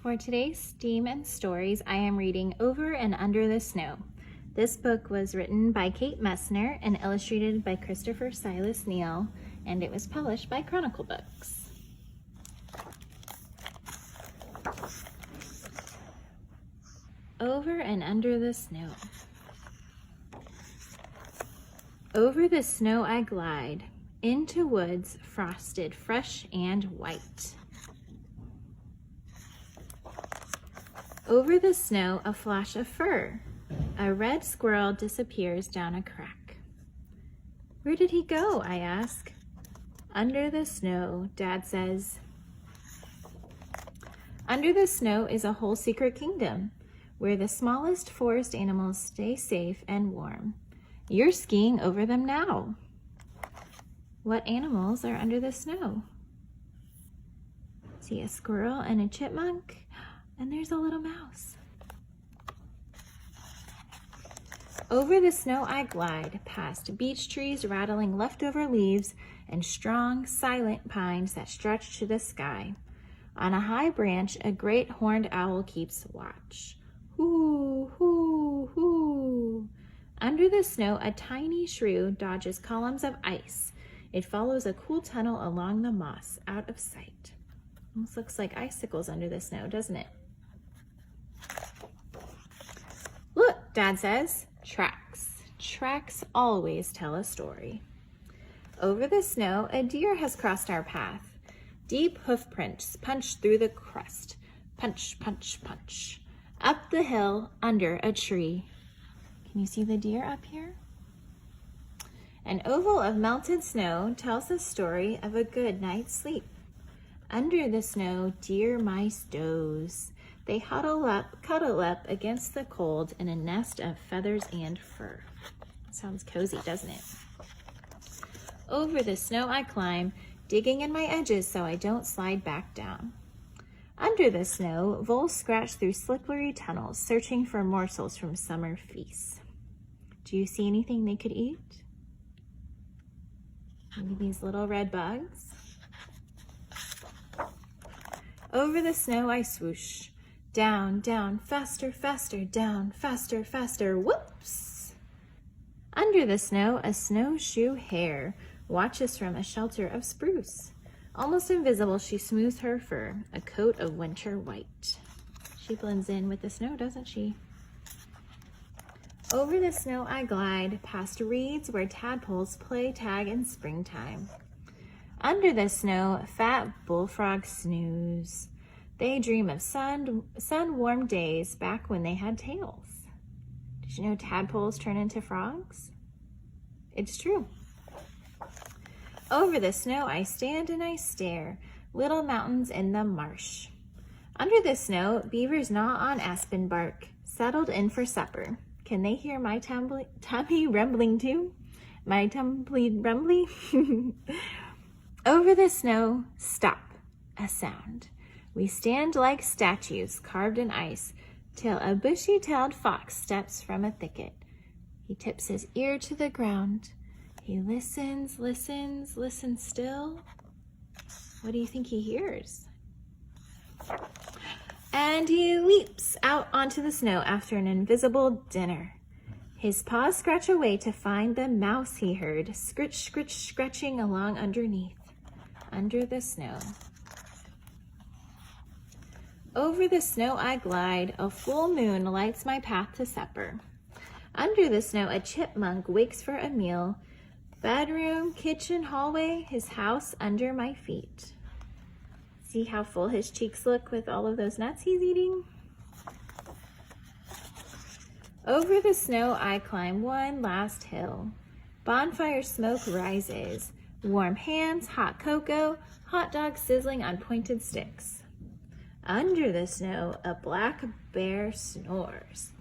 For today's STEAM and stories, I am reading Over and Under the Snow. This book was written by Kate Messner and illustrated by Christopher Silas Neal, and it was published by Chronicle Books. Over and Under the Snow. Over the snow I glide, into woods frosted, fresh and white. Over the snow, a flash of fur. A red squirrel disappears down a crack. Where did he go? I ask. Under the snow, Dad says. Under the snow is a whole secret kingdom, where the smallest forest animals stay safe and warm. You're skiing over them now. What animals are under the snow? See a squirrel and a chipmunk, and there's a little mouse. Over the snow I glide, past beech trees rattling leftover leaves and strong, silent pines that stretch to the sky. On a high branch, a great horned owl keeps watch. Hoo, hoo, hoo. Under the snow, a tiny shrew dodges columns of ice. It follows a cool tunnel along the moss, out of sight. Almost looks like icicles under the snow, doesn't it? Look, Dad says. Tracks. Tracks always tell a story. Over the snow, a deer has crossed our path. Deep hoof prints punch through the crust. Punch, punch, punch. Up the hill, under a tree. Can you see the deer up here? An oval of melted snow tells the story of a good night's sleep. Under the snow, deer mice doze. They cuddle up against the cold in a nest of feathers and fur. Sounds cozy, doesn't it? Over the snow I climb, digging in my edges so I don't slide back down. Under the snow, voles scratch through slippery tunnels, searching for morsels from summer feasts. Do you see anything they could eat? Maybe these little red bugs? Over the snow I swoosh. Down, down, faster, faster, down, faster, faster, whoops! Under the snow, a snowshoe hare watches from a shelter of spruce. Almost invisible, she smooths her fur, a coat of winter white. She blends in with the snow, doesn't she? Over the snow I glide, past reeds where tadpoles play tag in springtime. Under the snow, fat bullfrogs snooze. They dream of sun-warmed days back when they had tails. Did you know tadpoles turn into frogs? It's true. Over the snow I stand and I stare, little mountains in the marsh. Under the snow, beavers gnaw on aspen bark, settled in for supper. Can they hear my tummy rumbling too? My tummy rumbly? Over the snow, stop, a sound. We stand like statues carved in ice till a bushy-tailed fox steps from a thicket. He tips his ear to the ground. He listens, listens, listens still. What do you think he hears? And he leaps out onto the snow after an invisible dinner. His paws scratch away to find the mouse he heard, scritch, scritch, scratching along underneath, under the snow. Over the snow I glide, a full moon lights my path to supper. Under the snow, a chipmunk wakes for a meal. Bedroom, kitchen, hallway, his house under my feet. See how full his cheeks look with all of those nuts he's eating? Over the snow, I climb one last hill. Bonfire smoke rises. Warm hands, hot cocoa, hot dogs sizzling on pointed sticks. Under the snow, a black bear snores.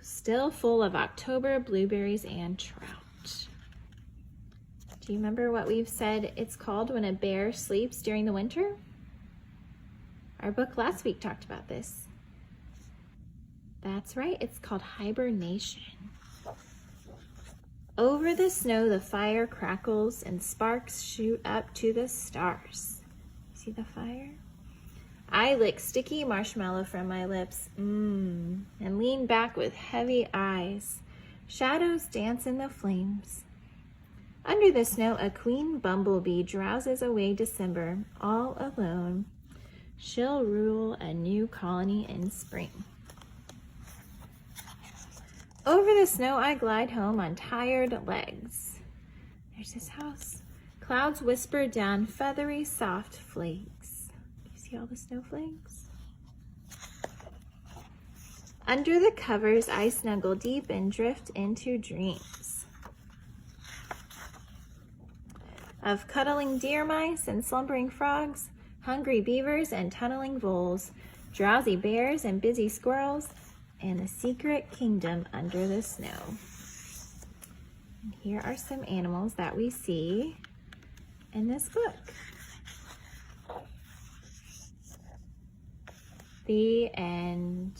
Still full of October blueberries and trout. Do you remember what we've said it's called when a bear sleeps during the winter? Our book last week talked about this. That's right, it's called hibernation. Over the snow, the fire crackles and sparks shoot up to the stars. See the fire? I lick sticky marshmallow from my lips, and lean back with heavy eyes. Shadows dance in the flames. Under the snow, a queen bumblebee drowses away December, all alone. She'll rule a new colony in spring. Over the snow, I glide home on tired legs. There's his house. Clouds whisper down feathery, soft flakes. You see all the snowflakes? Under the covers, I snuggle deep and drift into dreams of cuddling deer mice and slumbering frogs, hungry beavers and tunneling voles, drowsy bears and busy squirrels, and the secret kingdom under the snow. And here are some animals that we see in this book. The end.